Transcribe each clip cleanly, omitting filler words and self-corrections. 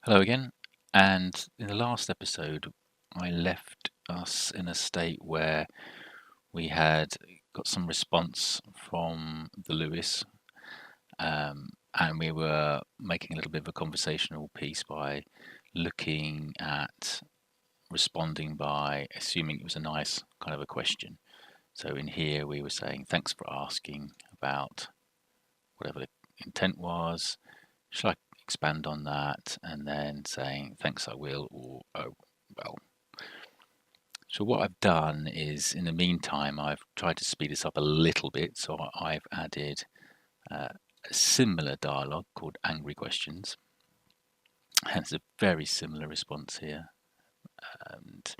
Hello again. And in the last episode, I left us in a state where we had got some response from the Lewis, and we were making a little bit of a conversational piece by looking at responding by assuming it was a nice kind of a question. So in here, we were saying, thanks for asking about whatever the intent was. Shall I expand on that? And then saying, thanks, I will, or oh, well. So what I've done is, in the meantime, I've tried to speed this up a little bit. So I've added a similar dialogue called Angry Questions. And it's a very similar response here. And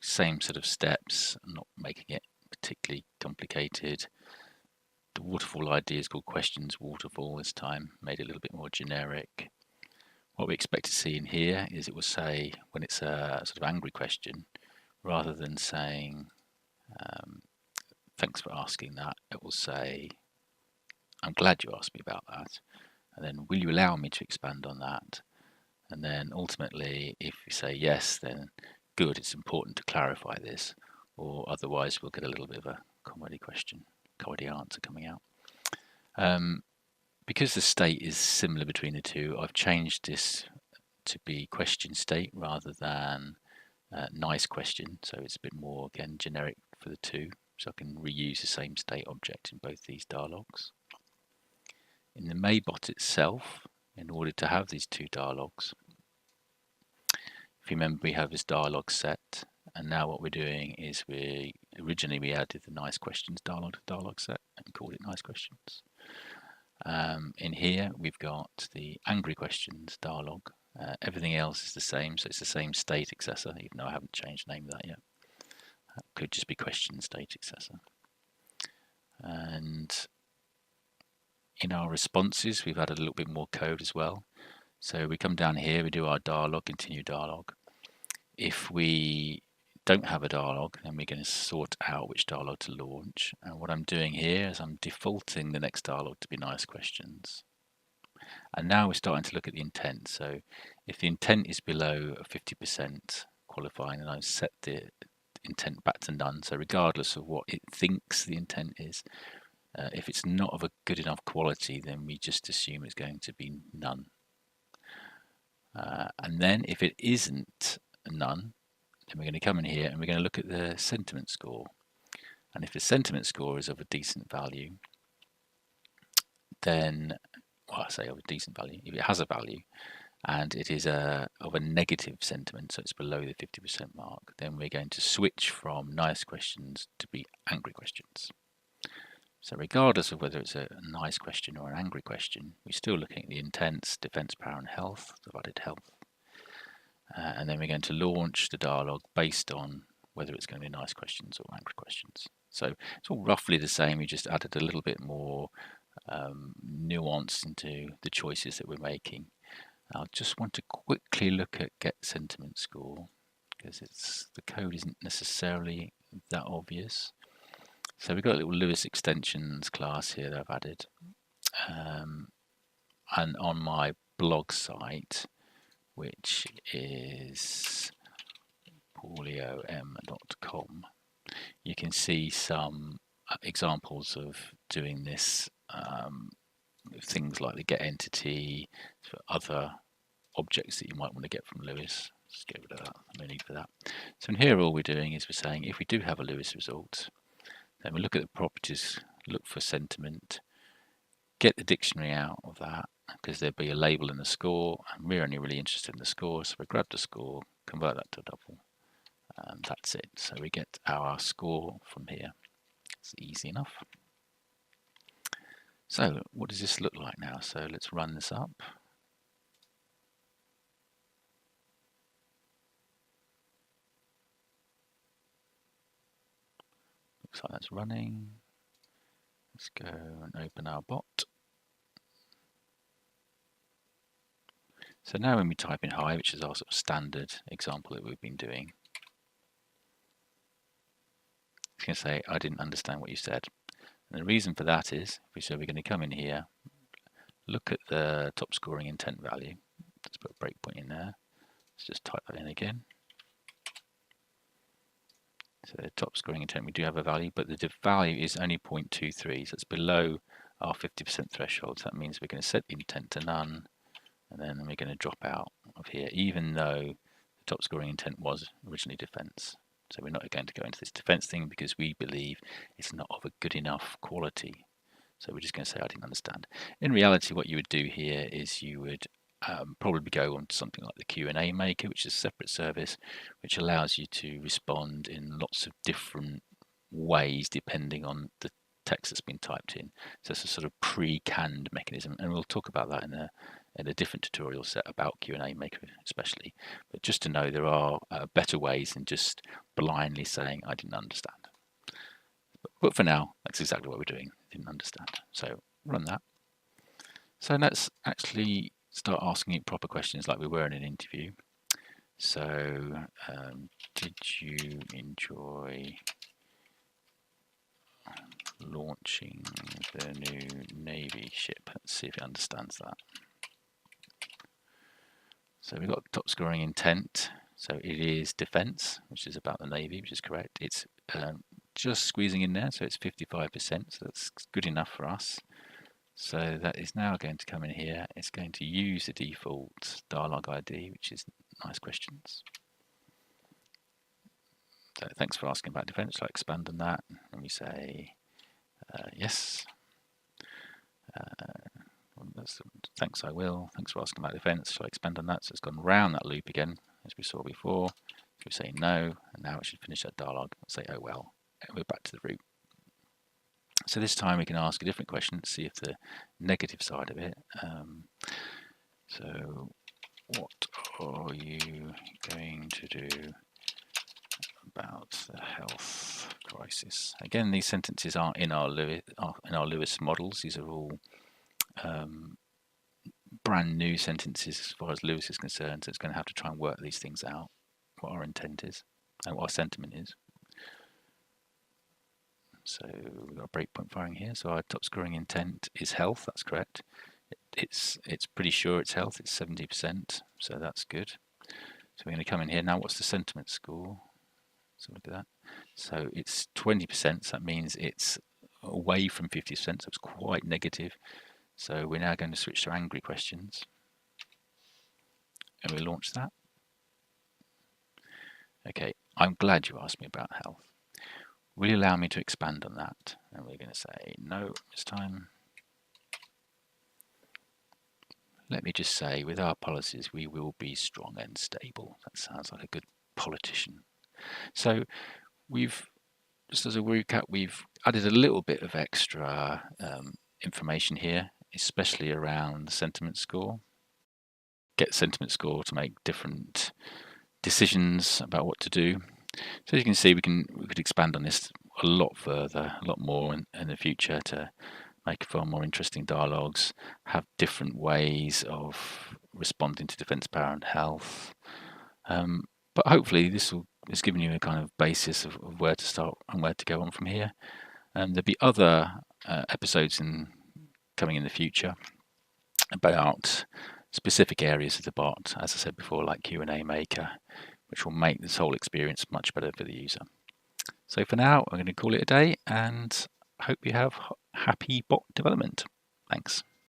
same sort of steps, I'm not making it particularly complicated. The waterfall idea is called Questions Waterfall this time, made it a little bit more generic. What we expect to see in here is it will say, when it's a sort of angry question, rather than saying, thanks for asking that, it will say, I'm glad you asked me about that. And then, will you allow me to expand on that? And then ultimately, if you say yes, then good, it's important to clarify this, or otherwise we'll get a little bit of a comedy answer coming out. Because the state is similar between the two, I've changed this to be question state rather than nice question. So it's a bit more, again, generic for the two. So I can reuse the same state object in both these dialogues. In the Maybot itself, in order to have these two dialogues, if you remember, we have this dialogue set, and now what we're doing is originally we added the nice questions dialogue set and called it nice questions. In here, we've got the angry questions dialogue. Everything else is the same, so it's the same state accessor, even though I haven't changed the name of that yet. Could just be question state accessor. And in our responses, we've added a little bit more code as well. So we come down here, we do our dialogue, continue dialogue. If we don't have a dialogue, then we're going to sort out which dialogue to launch. And what I'm doing here is I'm defaulting the next dialogue to be nice questions. And now we're starting to look at the intent. So if the intent is below 50% qualifying, then I've set the intent back to none. So regardless of what it thinks the intent is, if it's not of a good enough quality, then we just assume it's going to be none. And then if it isn't none, then we're going to come in here and we're going to look at the sentiment score. And if the sentiment score is of a decent value, then, well, I say of a decent value, if it has a value and it is of a negative sentiment, so it's below the 50% mark, then we're going to switch from nice questions to be angry questions. So regardless of whether it's a nice question or an angry question, we're still looking at the intents, defense, power and health, divided health. And then we're going to launch the dialogue based on whether it's going to be nice questions or angry questions. So it's all roughly the same. We just added a little bit more nuance into the choices that we're making. I just want to quickly look at get sentiment score because the code isn't necessarily that obvious. So we've got a little Lewis extensions class here that I've added. And on my blog site, which is pauliom.com, you can see some examples of doing this, things like the get entity for other objects that you might want to get from Lewis. Just get rid of that, no need for that. So in here all we're doing is we're saying if we do have a Lewis result, then we look at the properties, look for sentiment, get the dictionary out of that, because there'll be a label in the score, and we're only really interested in the score, so we grab the score, convert that to a double, and that's it. So we get our score from here. It's easy enough. So what does this look like now? So let's run this up. Looks like that's running. Let's go and open our bot. So now when we type in hi, which is our sort of standard example that we've been doing, it's going to say, I didn't understand what you said. And the reason for that is, we're going to come in here, look at the top scoring intent value. Let's put a breakpoint in there. Let's just type that in again. So the top scoring intent, we do have a value, but the value is only 0.23, so it's below our 50% threshold. So that means we're going to set the intent to none, and then we're going to drop out of here, even though the top scoring intent was originally defense. So we're not going to go into this defense thing because we believe it's not of a good enough quality. So we're just going to say, I didn't understand. In reality, what you would do here is you would probably go on to something like the Q&A Maker, which is a separate service, which allows you to respond in lots of different ways depending on the text that's been typed in. So it's a sort of pre-canned mechanism, and we'll talk about that in a different tutorial set about Q&A Maker especially. But just to know, there are better ways than just blindly saying, I didn't understand. But for now, that's exactly what we're doing. Didn't understand. So run that. So let's actually start asking it proper questions like we were in an interview. So, did you enjoy launching the new Navy ship? Let's see if it understands that. So we've got top scoring intent. So it is defense, which is about the Navy, which is correct. It's just squeezing in there, so it's 55%, so that's good enough for us. So that is now going to come in here. It's going to use the default dialogue ID, which is nice questions. So thanks for asking about defense. I'll expand on that. And we say yes. Thanks, I will. Thanks for asking about defense. Shall I expand on that? So it's gone round that loop again, as we saw before. So we say no, and now it should finish that dialogue. Say, oh well, and we're back to the root. So this time we can ask a different question to see if the negative side of it. So what are you going to do about the health crisis? Again, these sentences aren't in our Lewis models. These are all brand new sentences as far as Lewis is concerned. So it's going to have to try and work these things out, what our intent is and what our sentiment is. So we've got a breakpoint firing here. So our top scoring intent is health. That's correct. It's pretty sure it's health. It's 70%. So that's good. So we're going to come in here. Now what's the sentiment score? So look at that. So it's 20%. So that means it's away from 50%. So it's quite negative. So we're now going to switch to angry questions. And we launch that. Okay, I'm glad you asked me about health. Will you allow me to expand on that? And we're going to say no this time. Let me just say, with our policies, we will be strong and stable. That sounds like a good politician. So we've, just as a recap, we've added a little bit of extra information here, especially around the sentiment score. Get sentiment score to make different decisions about what to do. So as you can see, we could expand on this a lot further, a lot more in the future to make far more interesting dialogues, have different ways of responding to defence, power and health. But hopefully this has given you a kind of basis of where to start and where to go on from here. There'll be other episodes coming in the future about specific areas of the bot, as I said before, like Q&A Maker, which will make this whole experience much better for the user. So for now, I'm going to call it a day and hope you have happy bot development. Thanks.